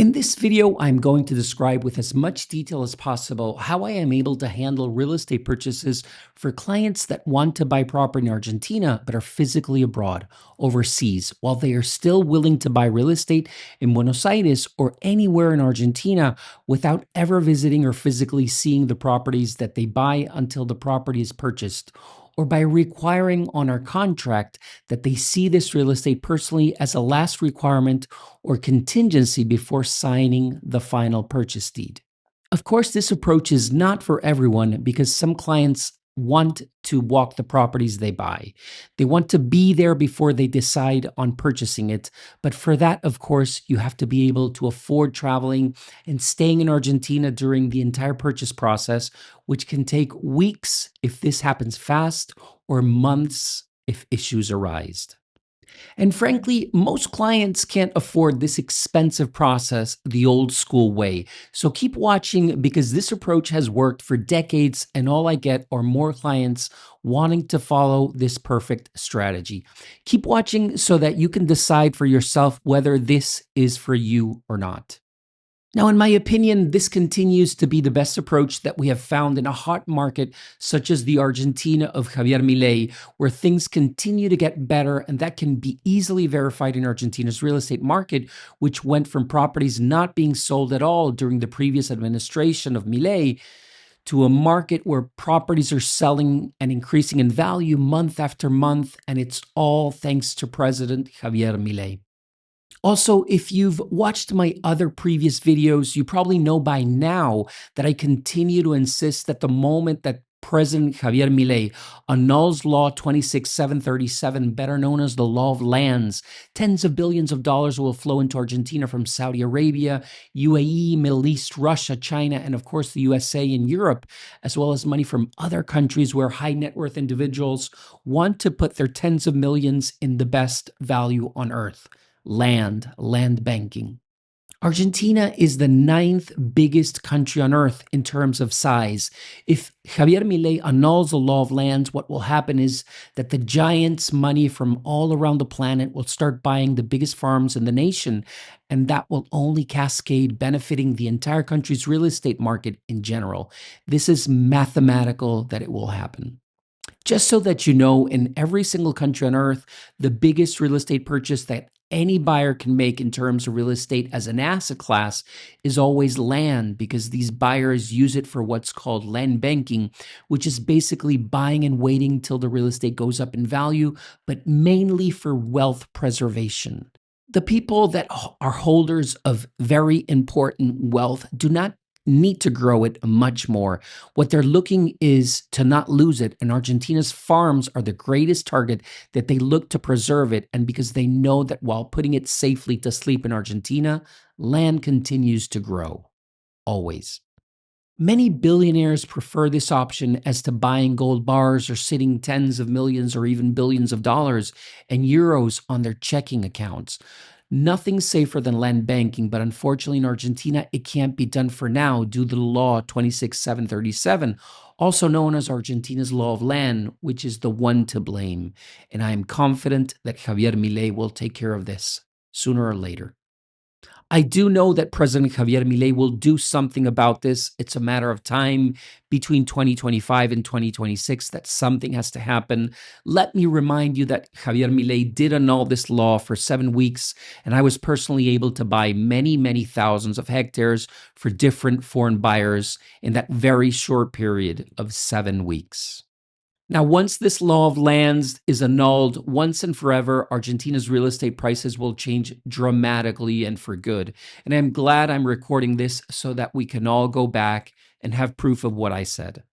In this video, I'm going to describe with as much detail as possible how I am able to handle real estate purchases for clients that want to buy property in Argentina but are physically abroad, overseas, while they are still willing to buy real estate in Buenos Aires or anywhere in Argentina without ever visiting or physically seeing the properties that they buy until the property is purchased, or by requiring on our contract that they see this real estate personally as a last requirement or contingency before signing the final purchase deed. Of course, this approach is not for everyone because some clients want to walk the properties they buy. They want to be there before they decide on purchasing it. But for that, of course, you have to be able to afford traveling and staying in Argentina during the entire purchase process, which can take weeks if this happens fast or months if issues arise. And frankly, most clients can't afford this expensive process the old school way. So keep watching because this approach has worked for decades, and all I get are more clients wanting to follow this perfect strategy. Keep watching so that you can decide for yourself whether this is for you or not. Now, in my opinion, this continues to be the best approach that we have found in a hot market such as the Argentina of Javier Milei, where things continue to get better, and that can be easily verified in Argentina's real estate market, which went from properties not being sold at all during the previous administration of Milei to a market where properties are selling and increasing in value month after month, and it's all thanks to President Javier Milei. Also, if you've watched my other previous videos, you probably know by now that I continue to insist that the moment that President Javier Milei annuls Law 26737, better known as the Law of Lands, tens of billions of dollars will flow into Argentina from Saudi Arabia, UAE, Middle East, Russia, China, and of course the USA and Europe, as well as money from other countries where high net worth individuals want to put their tens of millions in the best value on earth. Land banking. Argentina is the ninth biggest country on earth in terms of size. If Javier Milei annuls the law of lands, what will happen is that the giants' money from all around the planet will start buying the biggest farms in the nation, and that will only cascade, benefiting the entire country's real estate market in general. This is mathematical that it will happen. Just so that you know, in every single country on earth, the biggest real estate purchase that any buyer can make in terms of real estate as an asset class is always land, because these buyers use it for what's called land banking, which is basically buying and waiting till the real estate goes up in value, but mainly for wealth preservation. The people that are holders of very important wealth do not need to grow it much more. What they're looking is to not lose it. And Argentina's farms are the greatest target that they look to preserve it. And because they know that while putting it safely to sleep in Argentina, land continues to grow. Always. Many billionaires prefer this option as to buying gold bars or sitting tens of millions or even billions of dollars and euros on their checking accounts. Nothing safer than land banking, but unfortunately in Argentina, it can't be done for now due to the law 26737, also known as Argentina's law of land, which is the one to blame. And I am confident that Javier Milei will take care of this sooner or later. I do know that President Javier Milei will do something about this. It's a matter of time between 2025 and 2026 that something has to happen. Let me remind you that Javier Milei did annul this law for 7 weeks, and I was personally able to buy many, many thousands of hectares for different foreign buyers in that very short period of 7 weeks. Now, once this law of lands is annulled once and forever, Argentina's real estate prices will change dramatically and for good. And I'm glad I'm recording this so that we can all go back and have proof of what I said.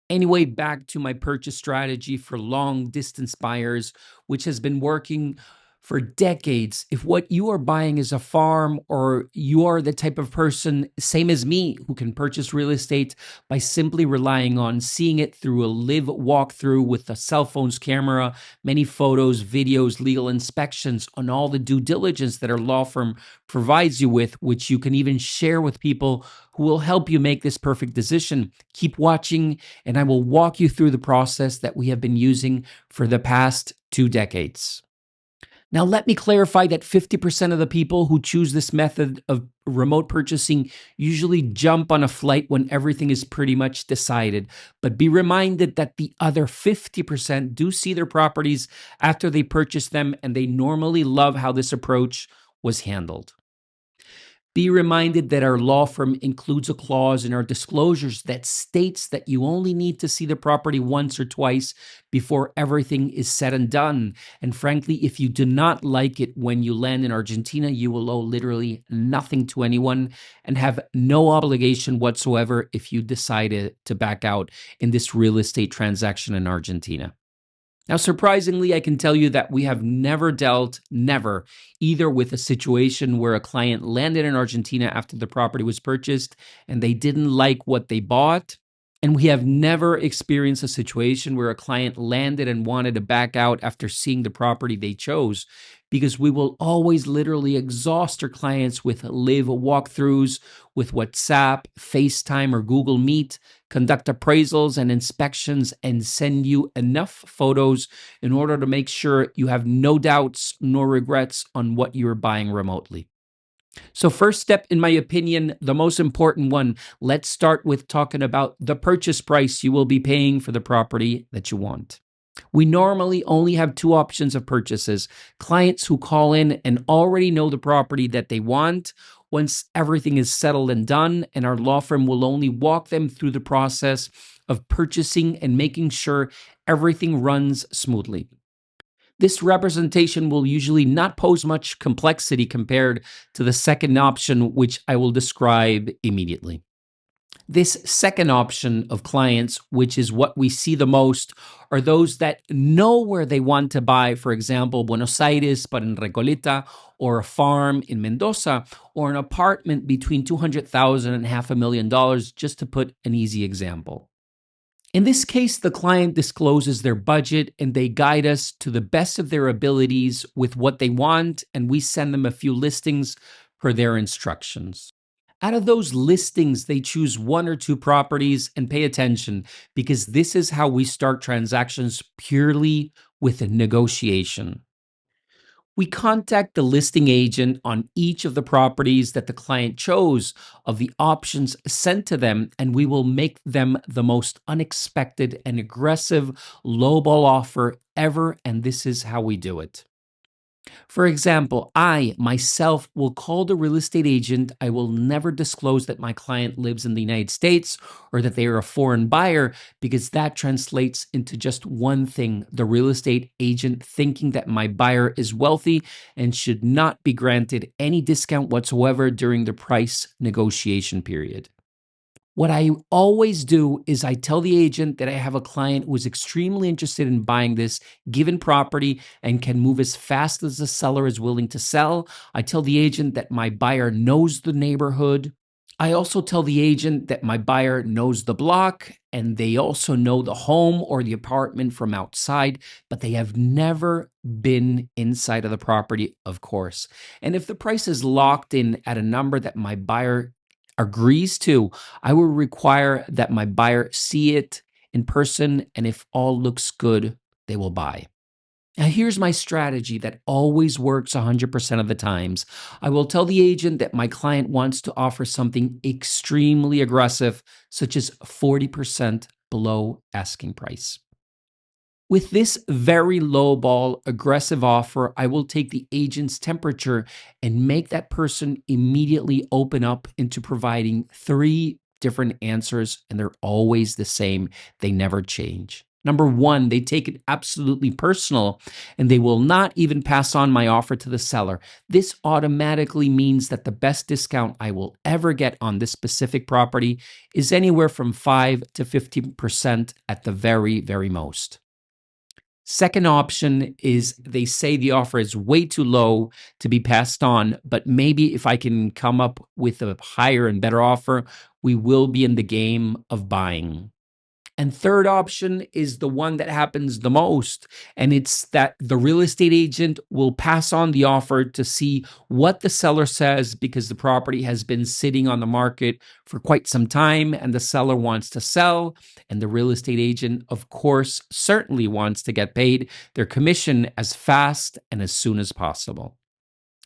Anyway, back to my purchase strategy for long distance buyers, which has been working for decades. If what you are buying is a farm, or you are the type of person, same as me, who can purchase real estate by simply relying on seeing it through a live walkthrough with a cell phone's camera, many photos, videos, legal inspections, on all the due diligence that our law firm provides you with, which you can even share with people who will help you make this perfect decision. Keep watching, and I will walk you through the process that we have been using for the past 2 decades. Now, let me clarify that 50% of the people who choose this method of remote purchasing usually jump on a flight when everything is pretty much decided. But be reminded that the other 50% do see their properties after they purchase them, and they normally love how this approach was handled. Be reminded that our law firm includes a clause in our disclosures that states that you only need to see the property once or twice before everything is said and done. And frankly, if you do not like it when you land in Argentina, you will owe literally nothing to anyone and have no obligation whatsoever if you decided to back out in this real estate transaction in Argentina. Now, surprisingly, I can tell you that we have never, either with a situation where a client landed in Argentina after the property was purchased and they didn't like what they bought. And we have never experienced a situation where a client landed and wanted to back out after seeing the property they chose, because we will always literally exhaust our clients with live walkthroughs, with WhatsApp, FaceTime, or Google Meet, conduct appraisals and inspections, and send you enough photos in order to make sure you have no doubts nor regrets on what you're buying remotely. So, first step, in my opinion, the most important one, let's start with talking about the purchase price you will be paying for the property that you want. We normally only have two options of purchases: clients who call in and already know the property that they want once everything is settled and done, and our law firm will only walk them through the process of purchasing and making sure everything runs smoothly. This representation will usually not pose much complexity compared to the second option, which I will describe immediately. This second option of clients, which is what we see the most, are those that know where they want to buy, for example, Buenos Aires, but in Recoleta, or a farm in Mendoza, or an apartment between $200,000 and $500,000, just to put an easy example. In this case, the client discloses their budget and they guide us to the best of their abilities with what they want, and we send them a few listings per their instructions. Out of those listings, they choose one or two properties, and pay attention, because this is how we start transactions purely with a negotiation. We contact the listing agent on each of the properties that the client chose of the options sent to them, and we will make them the most unexpected and aggressive lowball offer ever, and this is how we do it. For example, I myself will call the real estate agent. I will never disclose that my client lives in the United States or that they are a foreign buyer, because that translates into just one thing: the real estate agent thinking that my buyer is wealthy and should not be granted any discount whatsoever during the price negotiation period. What I always do is I tell the agent that I have a client who is extremely interested in buying this given property and can move as fast as the seller is willing to sell. I tell the agent that my buyer knows the neighborhood. I also tell the agent that my buyer knows the block and they also know the home or the apartment from outside, but they have never been inside of the property, of course. And if the price is locked in at a number that my buyer agrees to, I will require that my buyer see it in person, and if all looks good, they will buy. Now, here's my strategy that always works 100% of the times. I will tell the agent that my client wants to offer something extremely aggressive, such as 40% below asking price. With this very lowball aggressive offer, I will take the agent's temperature and make that person immediately open up into providing three different answers, and they're always the same. They never change. Number one, they take it absolutely personal and they will not even pass on my offer to the seller. This automatically means that the best discount I will ever get on this specific property is anywhere from 5 to 15% at the very, very most. Second option is they say the offer is way too low to be passed on, but maybe if I can come up with a higher and better offer, we will be in the game of buying. And third option is the one that happens the most. And it's that the real estate agent will pass on the offer to see what the seller says because the property has been sitting on the market for quite some time and the seller wants to sell. And the real estate agent, of course, certainly wants to get paid their commission as fast and as soon as possible.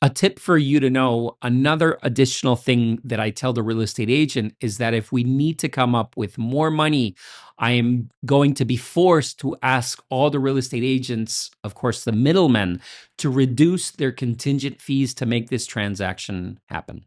A tip for you to know, another additional thing that I tell the real estate agent is that if we need to come up with more money, I am going to be forced to ask all the real estate agents, of course, the middlemen, to reduce their contingent fees to make this transaction happen.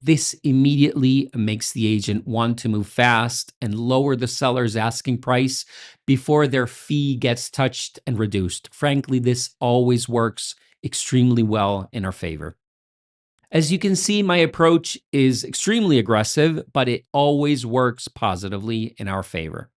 This immediately makes the agent want to move fast and lower the seller's asking price before their fee gets touched and reduced. Frankly, this always works extremely well in our favor. As you can see, my approach is extremely aggressive, but it always works positively in our favor.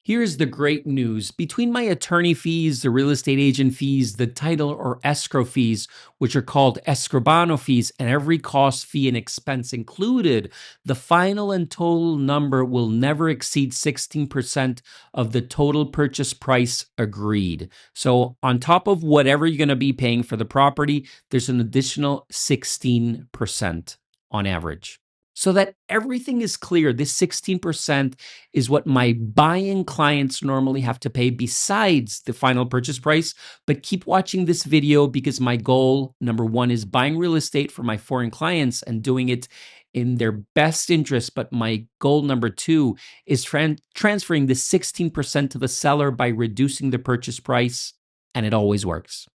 Here's the great news. Between my attorney fees, the real estate agent fees, the title or escrow fees, which are called escribano fees, and every cost, fee, and expense included, the final and total number will never exceed 16% of the total purchase price agreed. So on top of whatever you're going to be paying for the property, there's an additional 16% on average. So that everything is clear, this 16% is what my buying clients normally have to pay besides the final purchase price. But keep watching this video because my goal, number one, is buying real estate for my foreign clients and doing it in their best interest. But my goal, number two, is transferring the 16% to the seller by reducing the purchase price, and it always works.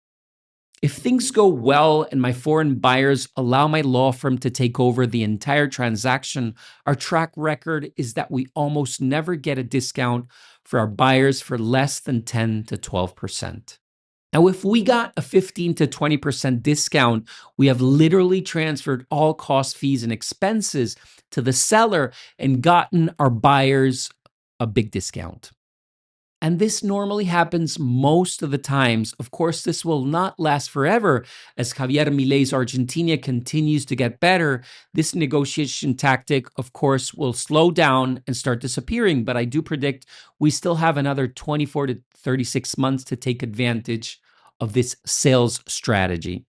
If things go well and my foreign buyers allow my law firm to take over the entire transaction, our track record is that we almost never get a discount for our buyers for less than 10 to 12%. Now, if we got a 15 to 20% discount, we have literally transferred all costs, fees, and expenses to the seller and gotten our buyers a big discount. And this normally happens most of the times. Of course, this will not last forever. As Javier Milei's Argentina continues to get better, this negotiation tactic, of course, will slow down and start disappearing. But I do predict we still have another 24 to 36 months to take advantage of this sales strategy.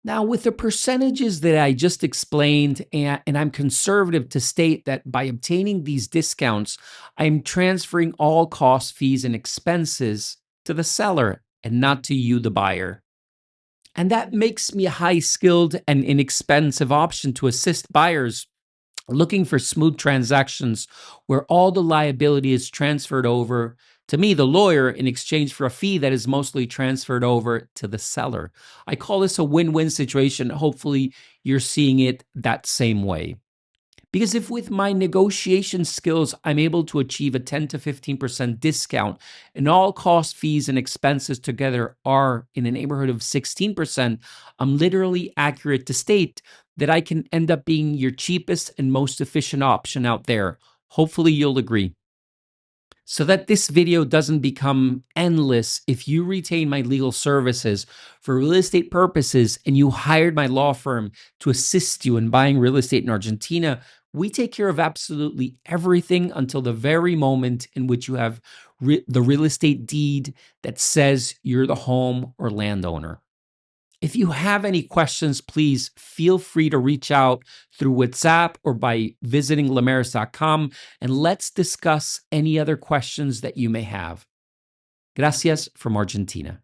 Now, with the percentages that I just explained, and I'm conservative to state that by obtaining these discounts, I'm transferring all costs, fees, and expenses to the seller and not to you, the buyer. And that makes me a high-skilled and inexpensive option to assist buyers looking for smooth transactions where all the liability is transferred over to me, the lawyer, in exchange for a fee that is mostly transferred over to the seller. I call this a win-win situation. Hopefully, you're seeing it that same way. Because if with my negotiation skills, I'm able to achieve a 10 to 15% discount and all costs, fees, and expenses together are in a neighborhood of 16%, I'm literally accurate to state that I can end up being your cheapest and most efficient option out there. Hopefully, you'll agree. So that this video doesn't become endless, if you retain my legal services for real estate purposes and you hired my law firm to assist you in buying real estate in Argentina, we take care of absolutely everything until the very moment in which you have the real estate deed that says you're the home or landowner. If you have any questions, please feel free to reach out through WhatsApp or by visiting lemaris.com, and let's discuss any other questions that you may have. Gracias from Argentina.